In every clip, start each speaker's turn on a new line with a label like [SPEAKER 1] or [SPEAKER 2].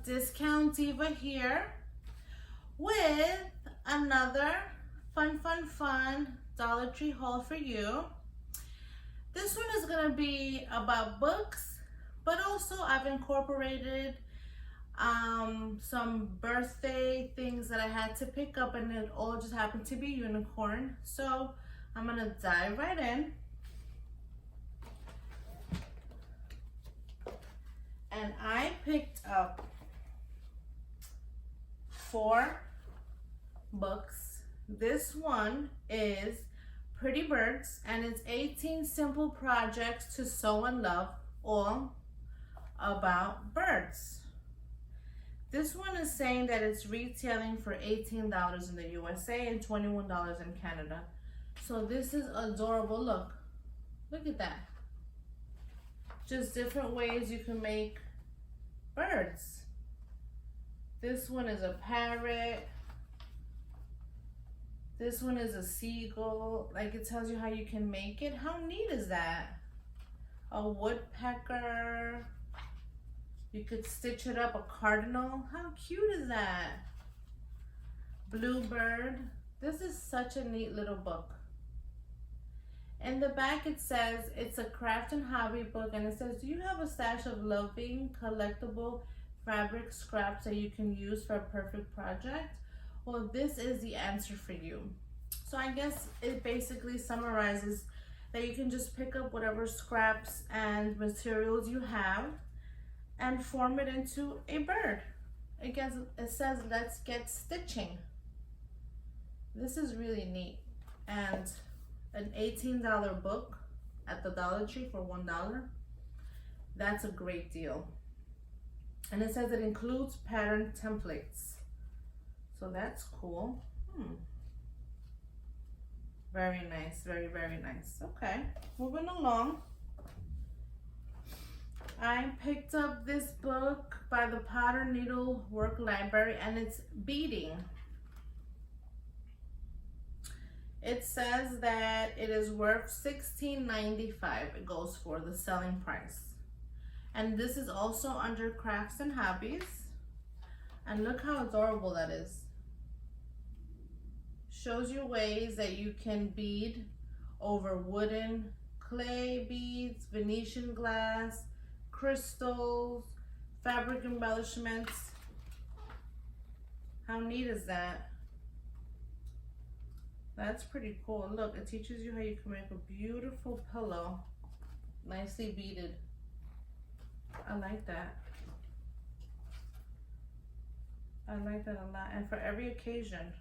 [SPEAKER 1] Discount Diva here with another fun Dollar Tree haul for you. This one is gonna be about books, but also I've incorporated some birthday things that I had to pick up, and it all just happened to be unicorn. So I'm gonna dive right in. And I picked up 4 books. This one is Pretty Birds, and it's 18 simple projects to sew and love, all about birds. This one is saying that it's retailing for $18 in the USA and $21 in Canada. So this is adorable. Look at that. Just different ways you can make birds. This one is a parrot. This one is a seagull. Like, it tells you how you can make it. How neat is that? A woodpecker. You could stitch it up, a cardinal. How cute is that? Bluebird. This is such a neat little book. In the back it says it's a craft and hobby book, and it says, do you have a stash of loving collectible fabric scraps that you can use for a perfect project? Well, this is the answer for you. So I guess it basically summarizes that you can just pick up whatever scraps and materials you have and form it into a bird. Again, it says, let's get stitching. This is really neat. And an $18 book at the Dollar Tree for $1, that's a great deal. And it says it includes pattern templates, so that's cool. Very nice, very nice. Okay, moving along. I picked up this book by the Potter Needle Work Library, and it's beading. It says that it is worth $16.95. It goes for the selling price. And this is also under crafts and hobbies. And look how adorable that is. Shows you ways that you can bead over wooden, clay beads, Venetian glass, crystals, fabric embellishments. How neat is that? That's pretty cool. Look, it teaches you how you can make a beautiful pillow, nicely beaded. I like that. I like that a lot. And for every occasion.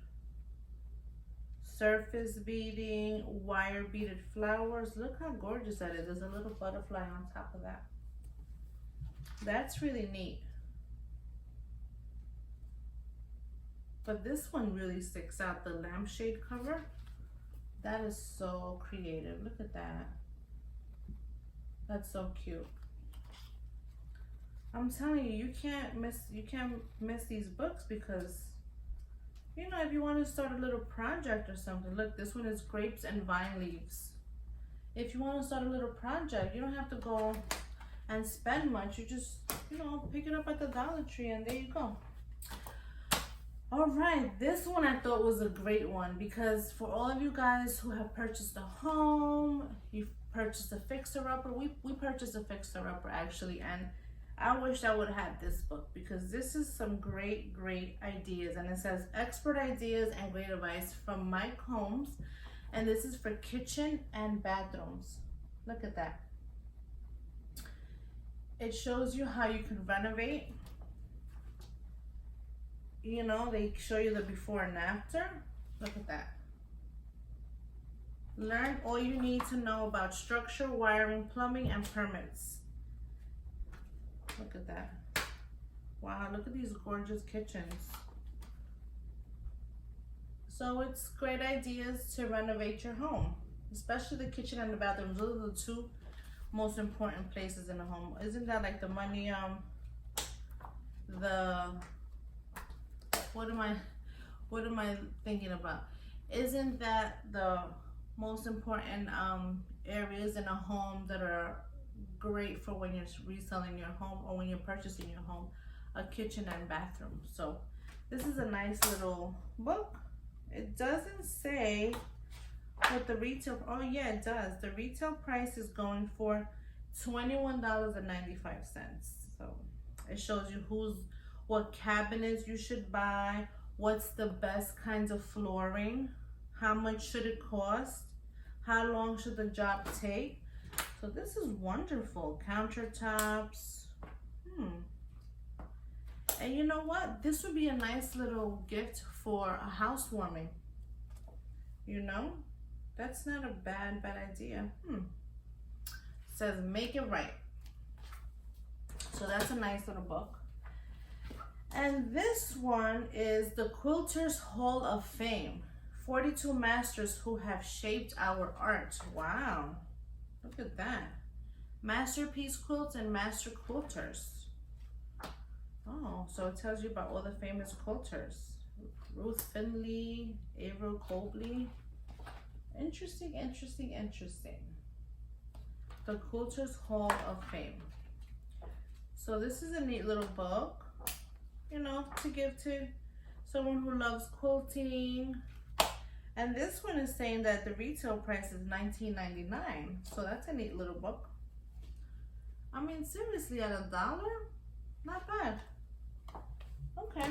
[SPEAKER 1] Surface beading, wire beaded flowers. Look how gorgeous that is. There's a little butterfly on top of that. That's really neat. But this one really sticks out, the lampshade cover. That is so creative. Look at that. That's so cute. I'm telling you, you can't miss these books, because you know, if you want to start a little project or something. Look, this one is grapes and vine leaves. If you want to start a little project, you don't have to go and spend much. You just, you know, pick it up at the Dollar Tree, and there you go. All right, this one I thought was a great one, because for all of you guys who have purchased a home, you've purchased a fixer-upper. We purchased a fixer-upper actually, and I wish I would have had this book, because this is some great ideas. And it says expert ideas and great advice from Mike Holmes, and this is for kitchen and bathrooms. Look at that. It shows you how you can renovate. You know, they show you the before and after. Look at that. Learn all you need to know about structure, wiring, plumbing, and permits. Look at that. Wow, look at these gorgeous kitchens. So it's great ideas to renovate your home, especially the kitchen and the bathrooms. Those are the 2 most important places in a home. Isn't that like the money, what am I thinking about? Isn't that the most important areas in a home that are great for when you're reselling your home or when you're purchasing your home? a kitchen and bathroom. So this is a nice little book. It doesn't say what the retail, oh yeah, it does. The retail price is going for $21.95. So it shows you what cabinets you should buy, what's the best kinds of flooring, how much should it cost, how long should the job take. So this is wonderful. Countertops. And you know what? This would be a nice little gift for a housewarming. You know? That's not a bad idea. It says make it right. So that's a nice little book. And this one is the Quilters Hall of Fame. 42 masters who have shaped our art. Wow. Look at that. Masterpiece quilts and master quilters. Oh, so it tells you about all the famous quilters. Ruth Finley, Averill Cobley. Interesting, interesting, interesting. The Quilters Hall of Fame. So this is a neat little book, you know, to give to someone who loves quilting. And this one is saying that the retail price is $19.99. So that's a neat little book. I mean, seriously, at $1? Not bad. Okay.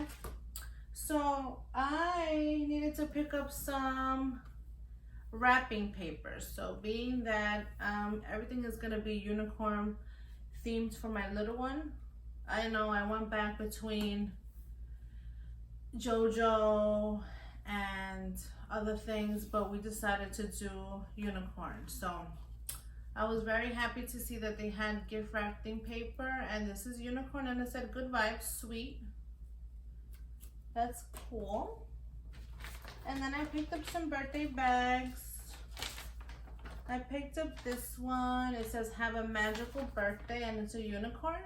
[SPEAKER 1] So I needed to pick up some wrapping paper. So being that everything is going to be unicorn themed for my little one, I know I went back between JoJo and other things, but we decided to do unicorn. So I was very happy to see that they had gift wrapping paper, and this is unicorn, and it said good vibes, sweet. That's cool. And then I picked up some birthday bags. I picked up this one. It says have a magical birthday, and it's a unicorn.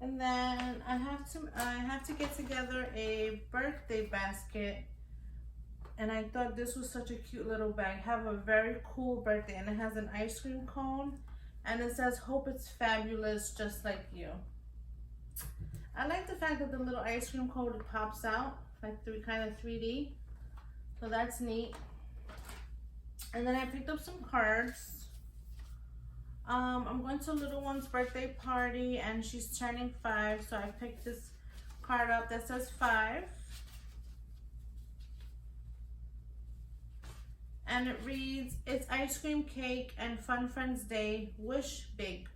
[SPEAKER 1] And then I have to get together a birthday basket. And I thought this was such a cute little bag. Have a very cool birthday, and it has an ice cream cone, and it says hope it's fabulous just like you. I like the fact that the little ice cream cone pops out like kind of 3D. So that's neat. And then I picked up some cards. I'm going to little one's birthday party, and she's turning 5, so I picked this card up that says 5. And it reads, it's ice cream cake and fun friends day. Wish big.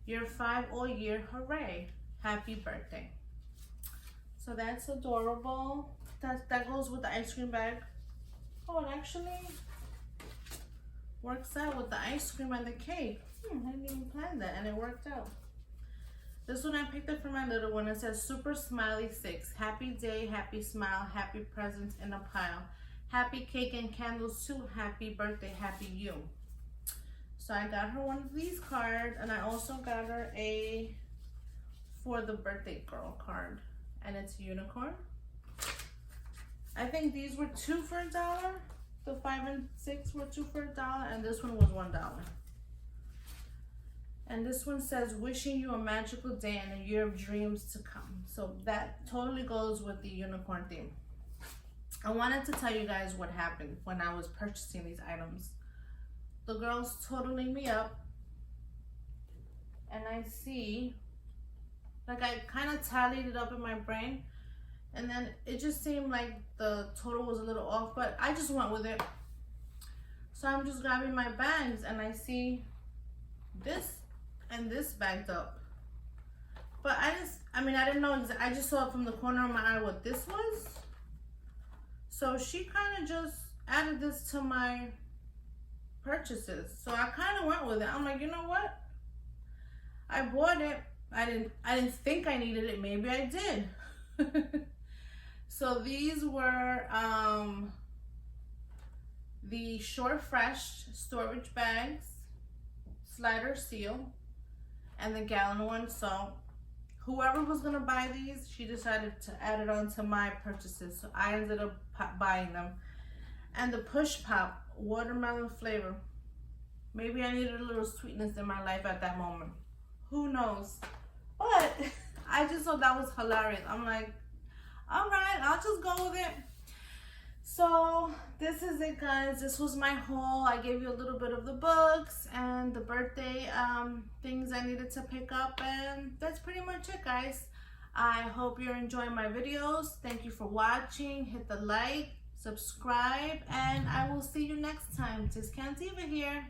[SPEAKER 1] You're 5 all year. Hooray. Happy birthday. So that's adorable. That goes with the ice cream bag. Oh, it actually works out with the ice cream and the cake. I didn't even plan that, and it worked out. This one I picked up for my little one. It says Super Smiley 6. Happy day, happy smile, happy presents in a pile. Happy cake and candles too. Happy birthday, happy you. So I got her one of these cards, and I also got her a for the birthday girl card, and it's a unicorn. I think these were 2 for $1. The 5 and 6 were 2 for $1, and this one was $1. And this one says, wishing you a magical day and a year of dreams to come. So that totally goes with the unicorn theme. I wanted to tell you guys what happened when I was purchasing these items. The girl's totaling me up, and I see, like, I kind of tallied it up in my brain, and then it just seemed like the total was a little off, but I just went with it. So I'm just grabbing my bags, and I see this and this bagged up. But I didn't know, I just saw it from the corner of my eye what this was. So she kind of just added this to my purchases. So I kind of went with it. I'm like, you know what? I bought it. I didn't think I needed it. Maybe I did. So these were the Short Fresh storage bags, slider seal, and the gallon one. So whoever was gonna buy these, she decided to add it on to my purchases. So I ended up buying them. And the Push Pop watermelon flavor. Maybe I needed a little sweetness in my life at that moment. Who knows? But I just thought that was hilarious. I'm like, all right, I'll just go with it. So this is it, guys. This was my haul. I gave you a little bit of the books and the birthday things I needed to pick up, and that's pretty much it, guys. I hope you're enjoying my videos. Thank you for watching. Hit the like, subscribe, and I will see you next time. Diva here.